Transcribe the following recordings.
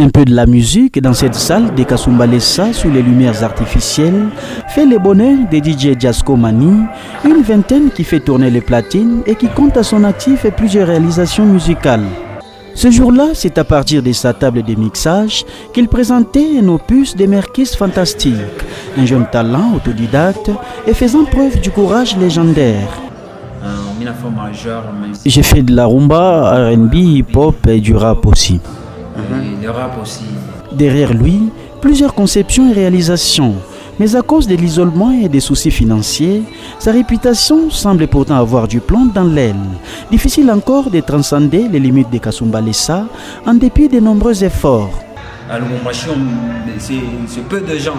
Un peu de la musique dans cette salle de Kasumbalesa sous les lumières artificielles fait le bonheur de DJ Jasko Mani, une vingtaine qui fait tourner les platines et qui compte à son actif plusieurs réalisations musicales. Ce jour-là, c'est à partir de sa table de mixage qu'il présentait un opus de Merkis Fantastique, un jeune talent autodidacte et faisant preuve du courage légendaire. J'ai fait de la rumba, R&B, hip-hop et du rap aussi. Derrière lui, plusieurs conceptions et réalisations. Mais à cause de l'isolement et des soucis financiers, sa réputation semble pourtant avoir du plomb dans l'aile. Difficile encore de transcender les limites de Kasumbalesa en dépit de nombreux efforts. À Lubumbashi, c'est peu de gens.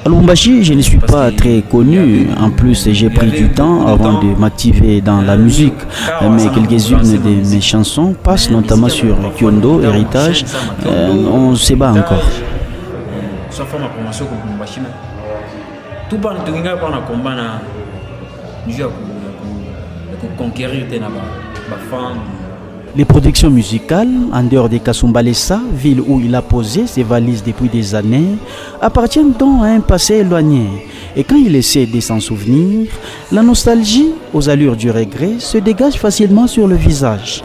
À Lubumbashi, je ne suis pas très connu. En plus, j'ai pris du temps avant de m'activer dans la musique. Mais quelques-unes de mes chansons passent notamment sur Kyondo, Héritage. On se bat encore. Tout le monde conquérir les productions musicales, en dehors de Kasumbalesa, ville où il a posé ses valises depuis des années, appartiennent donc à un passé éloigné. Et quand il essaie de s'en souvenir, la nostalgie, aux allures du regret, se dégage facilement sur le visage.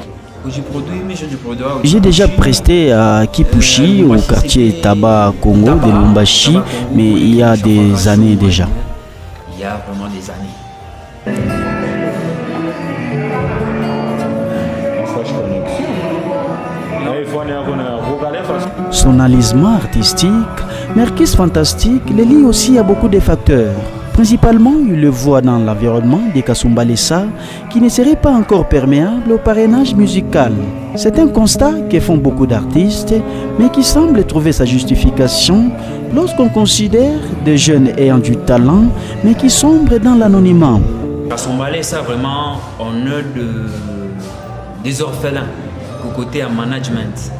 J'ai déjà presté à Kipushi, au quartier Taba Congo de Lubumbashi, mais il y a des années déjà. Il y a vraiment des années. Son alisement artistique, Merkis Fantastique, le lie aussi à beaucoup de facteurs. Principalement, il le voit dans l'environnement de Kasumbalesa qui ne serait pas encore perméable au parrainage musical. C'est un constat que font beaucoup d'artistes, mais qui semble trouver sa justification lorsqu'on considère des jeunes ayant du talent, mais qui sombrent dans l'anonymat. Kasumbalesa, vraiment, on a des orphelins côté à management.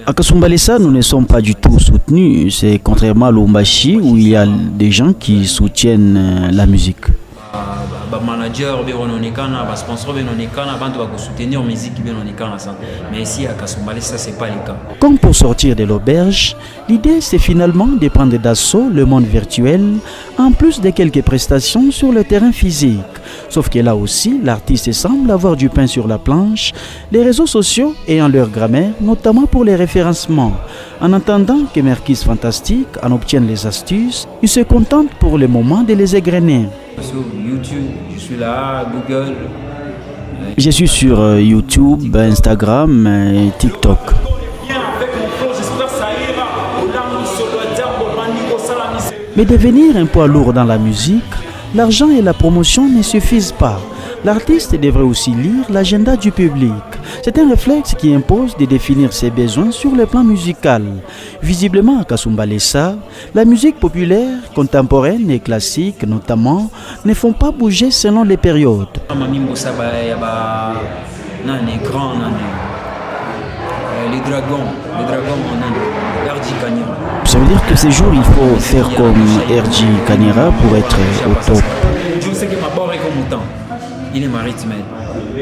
À Kasumbalesa, nous ne sommes pas du tout soutenus. C'est contrairement à Lubumbashi où il y a des gens qui soutiennent la musique. Mais ici à Kasumbalesa, c'est pas le cas. Comme pour sortir de l'auberge, l'idée c'est finalement de prendre d'assaut le monde virtuel en plus de quelques prestations sur le terrain physique. Sauf que là aussi, l'artiste semble avoir du pain sur la planche, les réseaux sociaux ayant leur grammaire, notamment pour les référencements. En attendant que Merkis Fantastique en obtienne les astuces, il se contente pour le moment de les égrener. Sur YouTube, je suis là, Google. Je suis sur YouTube, Instagram et TikTok. Mais devenir un poids lourd dans la musique, l'argent et la promotion ne suffisent pas. L'artiste devrait aussi lire l'agenda du public. C'est un réflexe qui impose de définir ses besoins sur le plan musical. Visiblement à Kasumbalesa, la musique populaire, contemporaine et classique notamment, ne font pas bouger selon les périodes. Les dragons, RJ Kanyera. Ça veut dire que ces jours, il faut faire comme RJ Kanyera pour être au top. Je sais que ma bord est comme autant. Il est maritime.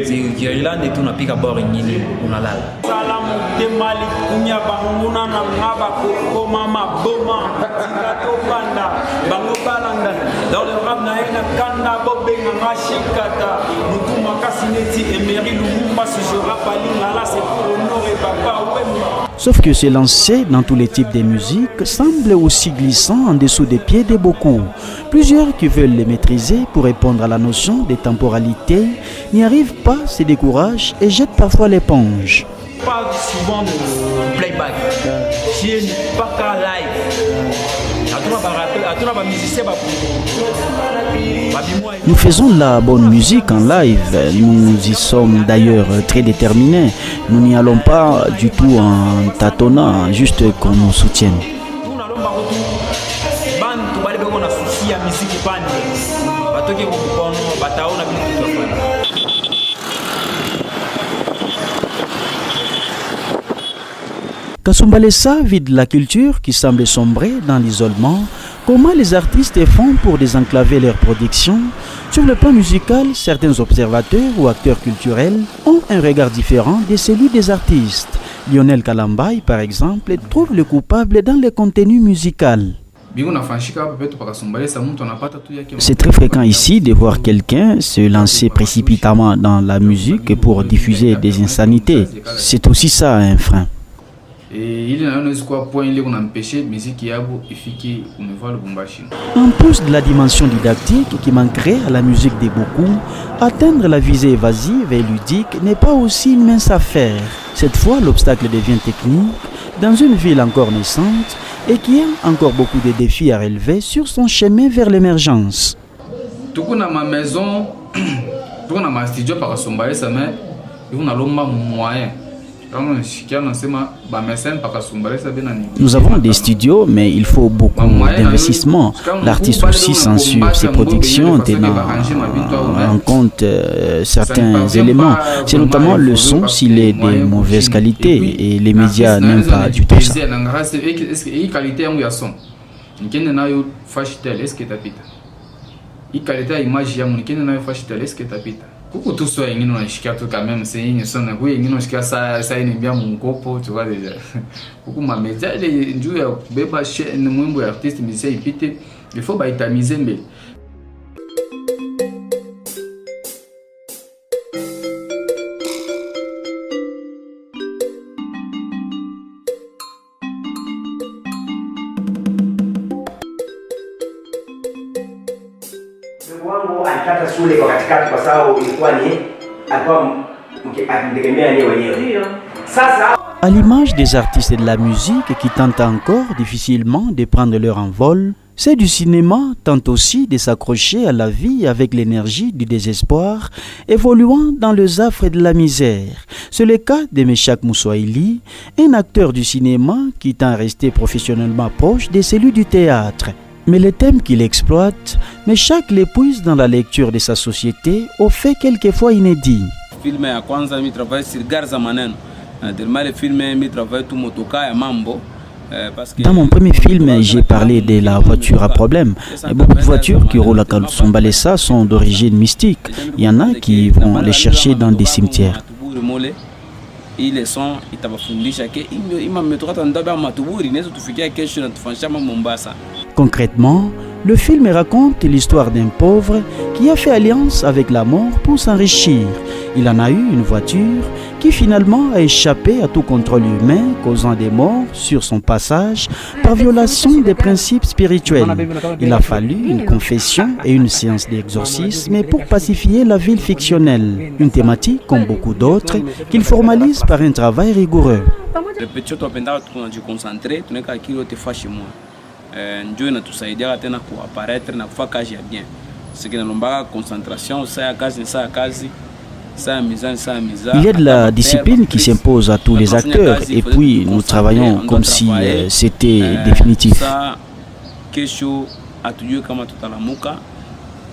C'est Guérilla et tout n'a plus qu'à bord et on a là. Dans le rap, sauf que se lancer dans tous les types de musique semble aussi glissant en dessous des pieds de beaucoup. Plusieurs qui veulent les maîtriser pour répondre à la notion de temporalité n'y arrivent pas, se découragent et jettent parfois l'éponge. On parle souvent de playback. Si pas qu'à live. Nous faisons de la bonne musique en live. Nous y sommes d'ailleurs très déterminés. Nous n'y allons pas du tout en tâtonnant, juste qu'on nous soutienne. Kasumbalesa vide la culture qui semble sombrer dans l'isolement. Comment les artistes font pour désenclaver leur production? Sur le plan musical, certains observateurs ou acteurs culturels ont un regard différent de celui des artistes. Lionel Kalambay, par exemple, trouve le coupable dans le contenu musical. C'est très fréquent ici de voir quelqu'un se lancer précipitamment dans la musique pour diffuser des insanités. C'est aussi ça un frein. En plus de la dimension didactique qui manquerait à la musique de beaucoup, atteindre la visée évasive et ludique n'est pas aussi une mince affaire. Cette fois, l'obstacle devient technique dans une ville encore naissante et qui a encore beaucoup de défis à relever sur son chemin vers l'émergence. Nous avons des studios, mais il faut beaucoup d'investissement. L'artiste aussi censure ses productions, tenant en compte certains éléments. C'est notamment le son s'il est de mauvaise qualité et les médias n'aiment pas du tout ça. Kuku tu so yengine unashikia tu quand même c'est yenye sana huyo yengine unashikia saa inembia mkopo tu vois déjà kuku mameja ile njoo ya kubeba ni mwimbo ya artiste musicien ipite il faut baitamiser mbele. Wangu alikata shule kwa katikati kwa sababu ilikuwa ni alikuwa akimtegemea yeye mwenyewe. Sasa à l'image des artistes de la musique qui tentent encore difficilement de prendre leur envol, ceux du cinéma tentent aussi de s'accrocher à la vie avec l'énergie du désespoir, évoluant dans les affres de la misère. C'est le cas de Meshak Moussoaili, un acteur du cinéma qui tend à rester professionnellement proche de celui du théâtre. Mais les thèmes qu'il exploite, Meshak l'épuise dans la lecture de sa société, au fait quelquefois inédit. Dans mon premier film, j'ai parlé de la voiture à problème. Beaucoup de voitures qui roulent à Kasumbalesa sont d'origine mystique. Il y en a qui vont les chercher dans des cimetières. Concrètement, le film raconte l'histoire d'un pauvre qui a fait alliance avec la mort pour s'enrichir. Il en a eu une voiture qui finalement a échappé à tout contrôle humain, causant des morts sur son passage par violation des principes spirituels. Il a fallu une confession et une séance d'exorcisme pour pacifier la ville fictionnelle, une thématique comme beaucoup d'autres qu'il formalise par un travail rigoureux. Njoo inatusaidia tena kuapparaître na kufanya kazi ya bien. Siki nalombaka concentration saa kazi saa kazi saa mizani saa mizani. Il y a de la discipline qui s'impose à tous les acteurs et puis nous travaillons comme si c'était définitif. Saa kesho atujue kama tutalamuka.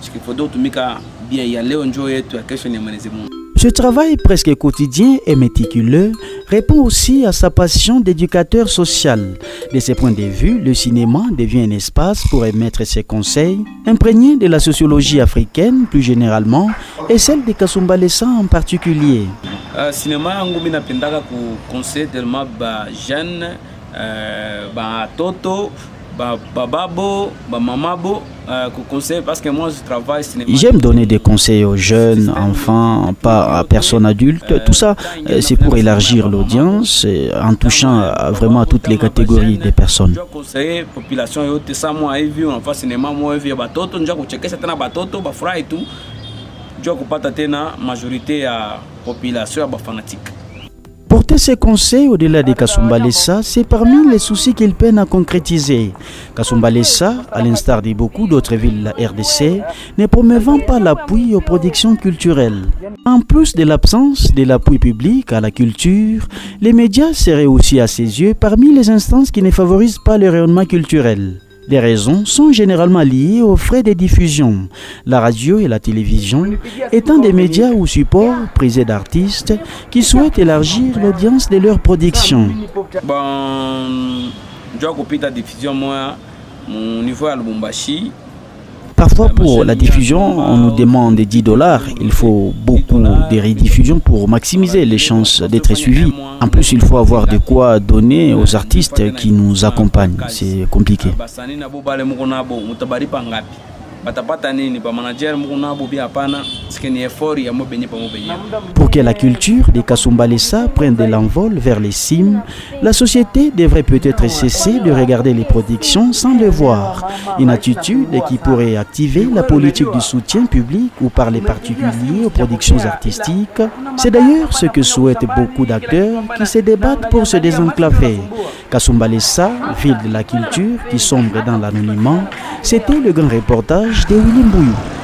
Sikifodao tumika bien ya leo njoo yetu ya kesho ni Mwenyezi Mungu. Ce travail presque quotidien et méticuleux répond aussi à sa passion d'éducateur social. De ce point de vue, le cinéma devient un espace pour émettre ses conseils, imprégnés de la sociologie africaine plus généralement et celle de Kasumbalesa en particulier. Cinéma yangu mimi napendaka ku conseil tellement ba jeune ba toto bababo, mamabo, parce que moi je travaille cinéma. J'aime donner des conseils aux jeunes, enfants, pas à personnes adultes. Tout ça, c'est pour élargir l'audience en touchant vraiment à toutes les catégories des personnes. Je conseille population yote ça moi hivi on fait cinéma moi hivi batoto njoo kuchekesha tena batoto bafurahi tu. Njoo kupata tena majorité ya population ba fanatique. Porter ses conseils au-delà de Kasumbalesa, c'est parmi les soucis qu'il peine à concrétiser. Kasumbalesa, à l'instar de beaucoup d'autres villes de la RDC, ne promeuvent pas l'appui aux productions culturelles. En plus de l'absence de l'appui public à la culture, les médias seraient aussi à ses yeux parmi les instances qui ne favorisent pas le rayonnement culturel. Les raisons sont généralement liées aux frais de diffusion. La radio et la télévision étant des médias ou supports prisés d'artistes qui souhaitent élargir l'audience de leur production. Bon, je vais la diffusion, moi, mon niveau à Lubumbashi. Parfois, pour la diffusion, on nous demande $10. Il faut beaucoup de rediffusions pour maximiser les chances d'être suivis. En plus, il faut avoir de quoi donner aux artistes qui nous accompagnent. C'est compliqué. Pour que la culture des Kasumbalesa prenne de l'envol vers les cimes, la société devrait peut-être cesser de regarder les productions sans les voir. Une attitude qui pourrait activer la politique du soutien public ou par les particuliers aux productions artistiques. C'est d'ailleurs ce que souhaitent beaucoup d'acteurs qui se débattent pour se désenclaver. Kasumbalesa, ville de la culture qui sombre dans l'anonymat, c'était le grand reportage de Willy Mbouyou.